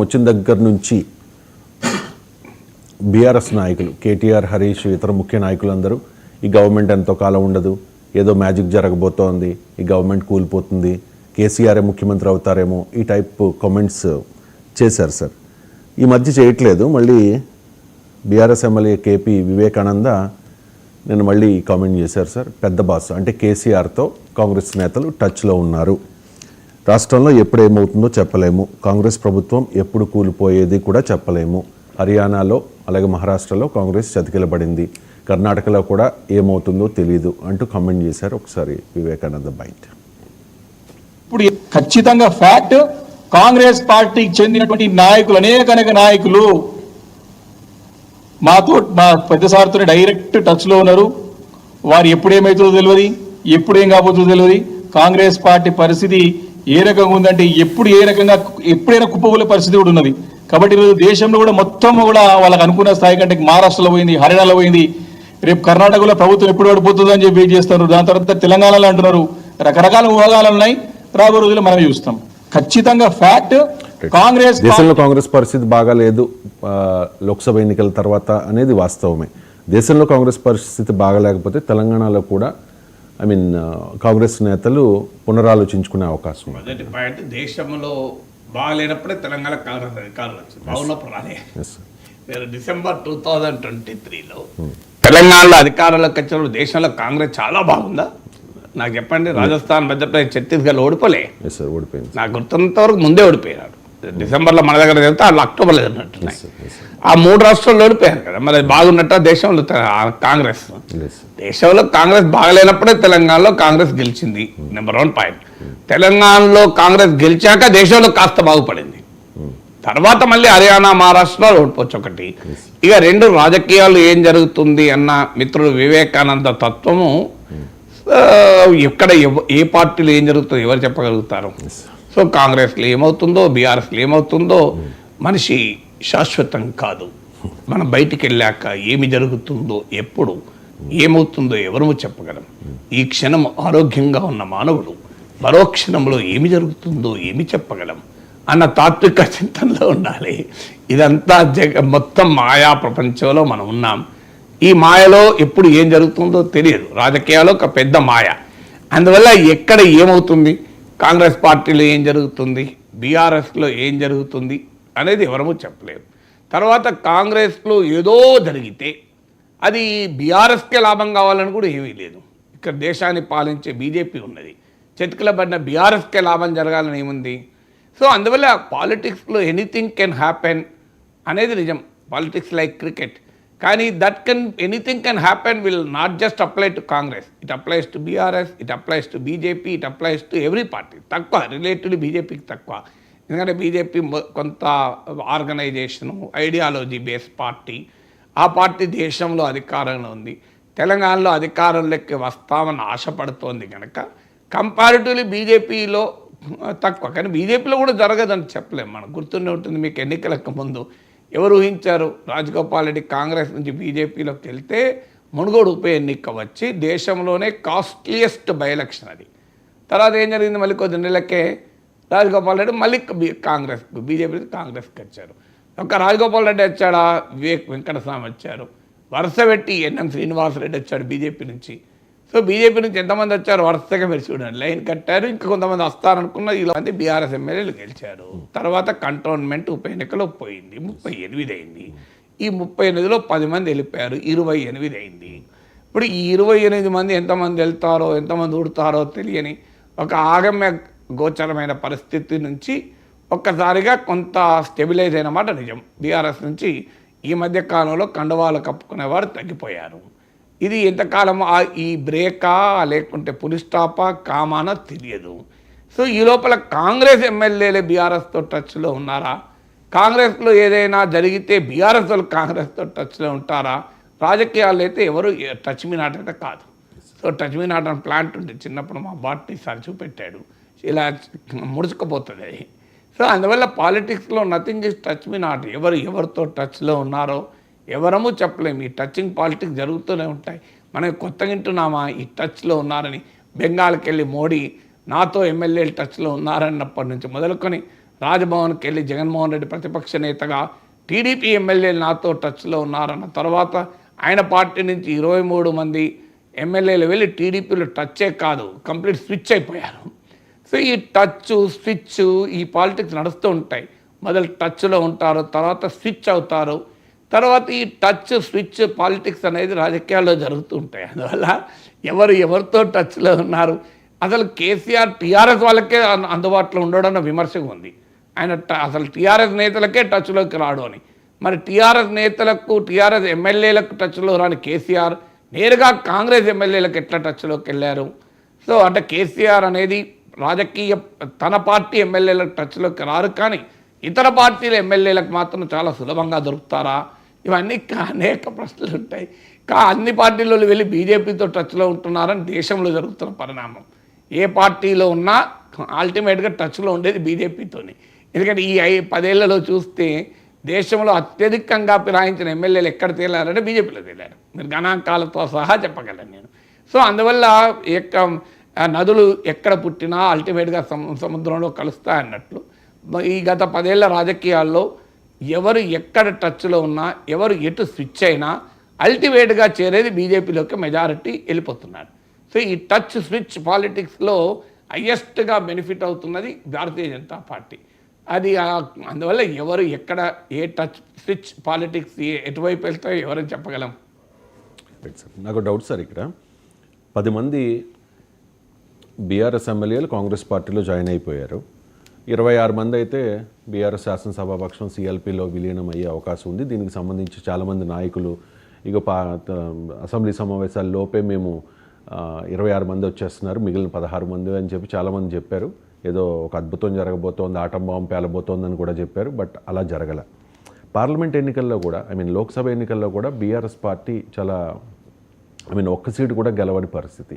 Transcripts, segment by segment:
వచ్చిన దగ్గర నుంచి బీఆర్ఎస్ నాయకులు కేటీఆర్, హరీష్, ఇతర ముఖ్య నాయకులందరూ ఈ గవర్నమెంట్ ఎంతో కాలం ఉండదు, ఏదో మ్యాజిక్ జరగబోతోంది, ఈ గవర్నమెంట్ కూలిపోతుంది, కేసీఆరే ముఖ్యమంత్రి అవుతారేమో, ఈ టైప్ కామెంట్స్ చేశారు సార్. ఈ మధ్య చేయట్లేదు. మళ్ళీ బీఆర్ఎస్ ఎమ్మెల్యే కేపీ వివేకానంద నేను మళ్ళీ కామెంట్ చేశారు సార్. పెద్ద బాస్ అంటే కేసీఆర్తో కాంగ్రెస్ నేతలు టచ్లో ఉన్నారు. రాష్ట్రంలో ఎప్పుడు ఏమవుతుందో చెప్పలేము, కాంగ్రెస్ ప్రభుత్వం ఎప్పుడు కూలిపోయేది కూడా చెప్పలేము. హర్యానాలో అలాగే మహారాష్ట్రలో కాంగ్రెస్ చతికిలబడింది, కర్ణాటకలో కూడా ఏమవుతుందో తెలియదు అంటూ కామెంట్ చేశారు. ఒకసారి వివేకానంద బయట. ఇప్పుడు ఖచ్చితంగా ఫ్యాక్ట్, కాంగ్రెస్ పార్టీకి చెందినటువంటి నాయకులు అనేక నాయకులు మా పెద్ద సార్తో డైరెక్ట్ టచ్లో ఉన్నారు. వారు ఎప్పుడేమవుతుందో తెలియదు, ఎప్పుడేం కాబోతుందో తెలియదు. కాంగ్రెస్ పార్టీ పరిస్థితి ఏ రకంగా ఉందంటే ఎప్పుడైనా కుప్పగొలే పరిస్థితి కూడా ఉన్నది. కాబట్టి ఈరోజు దేశంలో కూడా మొత్తం కూడా వాళ్ళకి అనుకున్న స్థాయి కంటే మహారాష్ట్రలో పోయింది, హర్యానాలో పోయింది, రేపు కర్ణాటకలో ప్రభుత్వం ఎప్పుడు పడిపోతుందో అని చెప్పి వెయిట్ చేస్తారు. దాని తర్వాత తెలంగాణలో అంటున్నారు. రకరకాల ఊహాగాలు ఉన్నాయి. రాబోయే రోజుల్లో మనం చూస్తాం. ఖచ్చితంగా ఫ్యాక్ట్, దేశంలో కాంగ్రెస్ పరిస్థితి బాగాలేదు లోక్సభ ఎన్నికల తర్వాత అనేది వాస్తవమే. దేశంలో కాంగ్రెస్ పరిస్థితి బాగాలేకపోతే తెలంగాణలో కూడా కాంగ్రెస్ నేతలు పునరాలోచించుకునే అవకాశం ఉంది. మొదటి పాయింట్, దేశంలో బాగాలేనప్పుడే తెలంగాణ కాంగ్రెస్ అధికారులు వచ్చింది, బాగున్నప్పుడు రాలే. మీరు డిసెంబర్ 2023లో తెలంగాణలో అధికారంలోకి వచ్చినప్పుడు దేశంలో కాంగ్రెస్ చాలా బాగుందా నాకు చెప్పండి. రాజస్థాన్, మధ్యప్రదేశ్, ఛత్తీస్గఢ్ ఓడిపోయింది. నాకు గుర్తున్నంత వరకు ముందే ఓడిపోయినాడు. డిసెంబర్లో మన దగ్గర వెళ్తే వాళ్ళు అక్టోబర్లో జరిగినట్టున్నాయి. ఆ 3 రాష్ట్రాల్లో ఓడిపోయారు కదా. మరి బాగున్నట్ట దేశంలో కాంగ్రెస్. దేశంలో కాంగ్రెస్ బాగలేనప్పుడే తెలంగాణలో కాంగ్రెస్ గెలిచింది. Number 1 point. తెలంగాణలో కాంగ్రెస్ గెలిచాక దేశంలో కాస్త బాగుపడింది. తర్వాత మళ్ళీ హర్యానా, మహారాష్ట్రలో ఓడిపోవచ్చు ఒకటి. ఇక 2 రాజకీయాలు ఏం జరుగుతుంది అన్న మిత్రుడు వివేకానంద తత్వము, ఎక్కడ ఏ పార్టీలో ఏం జరుగుతుందో ఎవరు చెప్పగలుగుతారు. సో కాంగ్రెస్లో ఏమవుతుందో, బీఆర్ఎస్లో ఏమవుతుందో మనిషి శాశ్వతం కాదు. మనం బయటికి వెళ్ళాక ఏమి జరుగుతుందో, ఎప్పుడు ఏమవుతుందో ఎవరు చెప్పగలం. ఈ క్షణం ఆరోగ్యంగా ఉన్న మానవుడు మరో క్షణంలో ఏమి జరుగుతుందో ఏమి చెప్పగలం అన్న తాత్విక చింతనలో ఉండాలి. ఇదంతా మొత్తం మాయా ప్రపంచంలో మనం ఉన్నాం. ఈ మాయలో ఎప్పుడు ఏం జరుగుతుందో తెలియదు. రాజకీయాల్లో ఒక పెద్ద మాయ. అందువల్ల ఎక్కడ ఏమవుతుంది, కాంగ్రెస్ పార్టీలో ఏం జరుగుతుంది, బీఆర్ఎస్లో ఏం జరుగుతుంది అనేది ఎవరము చెప్పలేరు. తర్వాత కాంగ్రెస్లో ఏదో జరిగితే అది బీఆర్ఎస్కే లాభం కావాలని కూడా ఏమీ లేదు. ఇక్కడ దేశాన్ని పాలించే బీజేపీ ఉన్నది, చతికిలబడిన బీఆర్ఎస్కే లాభం జరగాలని ఏముంది. సో అందువల్ల పాలిటిక్స్లో ఎనీథింగ్ కెన్ హ్యాపెన్ అనేది నిజం. Politics like cricket. కానీ anything can happen will not just apply to Congress. It applies to BRS, it applies to BJP, it applies to every party. తక్కువ రిలేటివ్లీ బీజేపీకి తక్కువ. ఎందుకంటే బీజేపీ కొంత ఆర్గనైజేషను, ఐడియాలజీ బేస్డ్ పార్టీ. ఆ party దేశంలో అధికారంలో ఉంది. తెలంగాణలో అధికారంలోకి వస్తామని ఆశపడుతోంది కనుక కంపారిటివ్లీ బీజేపీలో తక్కువ. కానీ బీజేపీలో కూడా జరగదని చెప్పలేము. మనకు గుర్తుండే ఉంటుంది, మీకు ఎన్నికలకు ముందు ఎవరు ఊహించారు రాజగోపాల్ రెడ్డి కాంగ్రెస్ నుంచి బీజేపీలోకి వెళ్తే మునుగోడు ఉప ఎన్నిక వచ్చి దేశంలోనే కాస్ట్లీయెస్ట్ బై ఎలక్షన్ అది. తర్వాత ఏం జరిగింది, మళ్ళీ కొద్ది నెలలకే రాజగోపాల్ రెడ్డి మళ్ళీ బీజేపీ కాంగ్రెస్కి వచ్చారు. ఒక రాజగోపాల్ రెడ్డి వచ్చాడా, వెంకటస్వామి వచ్చారు, వరుస పెట్టి ఎన్ఎం శ్రీనివాసరెడ్డి వచ్చాడు బీజేపీ నుంచి. సో బీజేపీ నుంచి ఎంతమంది వచ్చారు వరుసగా మీరు చూడండి, లైన్ కట్టారు. ఇంకా కొంతమంది వస్తారనుకున్న ఇలా మంది బీఆర్ఎస్ ఎమ్మెల్యేలు గెలిచారు. తర్వాత కంటోన్మెంట్ ఉప ఎన్నికలో పోయింది, 38 అయింది. ఈ 38లో 10 మంది వెళ్ళిపోయారు, 28 అయింది. ఇప్పుడు ఈ 28 మంది ఎంతమంది వెళ్తారో ఎంతమంది ఊడతారో తెలియని ఒక ఆగమ్య గోచరమైన పరిస్థితి నుంచి ఒక్కసారిగా కొంత స్టెబిలైజ్ అయిన మాట నిజం. బీఆర్ఎస్ నుంచి ఈ మధ్య కాలంలో కండువాలు కప్పుకునేవారు తగ్గిపోయారు. ఇది ఎంతకాలం ఈ బ్రేకా లేకుంటే పులి స్టాపా కామానా తెలియదు. సో ఈ లోపల కాంగ్రెస్ ఎమ్మెల్యేలే బీఆర్ఎస్తో టచ్లో ఉన్నారా, కాంగ్రెస్లో ఏదైనా జరిగితే బీఆర్ఎస్ వాళ్ళు కాంగ్రెస్తో టచ్లో ఉంటారా? రాజకీయాల్లో అయితే ఎవరు టచ్ మీ నాట్ అయితే కాదు. సో టచ్ మీ నాట్ అని ప్లాంట్ ఉంది, చిన్నప్పుడు మా బాట్ని సార్ చూపెట్టాడు, ఇలా ముడుచుకుపోతుంది అది. సో అందువల్ల పాలిటిక్స్లో nothing is touch me not. ఎవరితో టచ్లో ఉన్నారో ఎవరము చెప్పలేము. ఈ టచింగ్ పాలిటిక్స్ జరుగుతూనే ఉంటాయి. మనం కొత్తగా వింటున్నామా ఈ టచ్లో ఉన్నారని? బెంగాల్కి వెళ్ళి మోడీ నాతో ఎమ్మెల్యేలు టచ్లో ఉన్నారన్నప్పటి నుంచి మొదలుకొని రాజ్భవన్కి వెళ్ళి జగన్మోహన్ రెడ్డి ప్రతిపక్ష నేతగా టీడీపీ ఎమ్మెల్యేలు నాతో టచ్లో ఉన్నారన్న తర్వాత ఆయన పార్టీ నుంచి 23 మంది ఎమ్మెల్యేలు వెళ్ళి టీడీపీలో టచ్చే కాదు కంప్లీట్ స్విచ్ అయిపోయారు. సో ఈ టచ్ స్విచ్ ఈ పాలిటిక్స్ నడుస్తూ ఉంటాయి. మొదలు టచ్లో ఉంటారు, తర్వాత స్విచ్ అవుతారు, తర్వాత ఈ టచ్ స్విచ్ పాలిటిక్స్ అనేది రాజకీయాల్లో జరుగుతూ ఉంటాయి. అందువల్ల ఎవరితో టచ్లో ఉన్నారు, అసలు కేసీఆర్ టీఆర్ఎస్ వాళ్ళకే అందుబాటులో ఉండడం విమర్శగా ఉంది. ఆయన అసలు టీఆర్ఎస్ నేతలకే టచ్లోకి రాడు అని. మరి టీఆర్ఎస్ నేతలకు టీఆర్ఎస్ ఎమ్మెల్యేలకు టచ్లో రాని కేసీఆర్ నేరుగా కాంగ్రెస్ ఎమ్మెల్యేలకు ఎట్లా టచ్లోకి వెళ్ళారు? సో అంటే కేసీఆర్ అనేది రాజకీయ తన పార్టీ ఎమ్మెల్యేలకు టచ్లోకి రారు, కానీ ఇతర పార్టీల ఎమ్మెల్యేలకు మాత్రం చాలా సులభంగా దొరుకుతారా? ఇవన్నీ అనేక ప్రశ్నలు ఉంటాయి. అన్ని పార్టీల్లో వెళ్ళి బీజేపీతో టచ్లో ఉంటున్నారని దేశంలో జరుగుతున్న పరిణామం. ఏ పార్టీలో ఉన్నా అల్టిమేట్గా టచ్లో ఉండేది బీజేపీతోని. ఎందుకంటే ఈ 10 ఏళ్లలో చూస్తే దేశంలో అత్యధికంగా ఫిరాయించిన ఎమ్మెల్యేలు ఎక్కడ తేలారంటే బీజేపీలో తేలారు. మీరు గణాంకాలతో సహా చెప్పగలను నేను. సో అందువల్ల నదులు ఎక్కడ పుట్టినా అల్టిమేట్గా సముద్రంలో కలుస్తాయి అన్నట్లు ఈ గత 10 ఏళ్ల రాజకీయాల్లో ఎవరు ఎక్కడ టచ్లో ఉన్నా, ఎవరు ఎటు స్విచ్ అయినా అల్టిమేట్గా చేరేది బీజేపీలోకి మెజారిటీ వెళ్ళిపోతున్నారు. సో ఈ టచ్ స్విచ్ పాలిటిక్స్లో హయ్యెస్ట్గా బెనిఫిట్ అవుతున్నది భారతీయ జనతా పార్టీ. అది అందువల్ల ఎవరు ఎక్కడ ఏ టచ్ స్విచ్ పాలిటిక్స్ ఎటువైపు వెళ్తాయో ఎవరని చెప్పగలం. నాకు డౌట్ సార్, ఇక్కడ 10 మంది బీఆర్ఎస్ ఎమ్మెల్యేలు కాంగ్రెస్ పార్టీలో జాయిన్ అయిపోయారు. 26 మంది అయితే బీఆర్ఎస్ శాసనసభాపక్షం సిఎల్పిలో విలీనం అయ్యే అవకాశం ఉంది. దీనికి సంబంధించి చాలామంది నాయకులు అసెంబ్లీ సమావేశాల లోపే మేము 26 మంది వచ్చేస్తున్నారు, మిగిలిన 16 మంది అని చెప్పి చాలామంది చెప్పారు. ఏదో ఒక అద్భుతం జరగబోతోంది, ఆటం బాంబు పేలబోతోందని కూడా చెప్పారు. బట్ అలా జరగల. పార్లమెంట్ ఎన్నికల్లో కూడా లోక్సభ ఎన్నికల్లో కూడా బీఆర్ఎస్ పార్టీ చాలా ఒక్క సీటు కూడా గెలవని పరిస్థితి.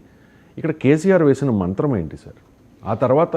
ఇక్కడ కేసీఆర్ వేసిన మంత్రం ఏంటి సార్? ఆ తర్వాత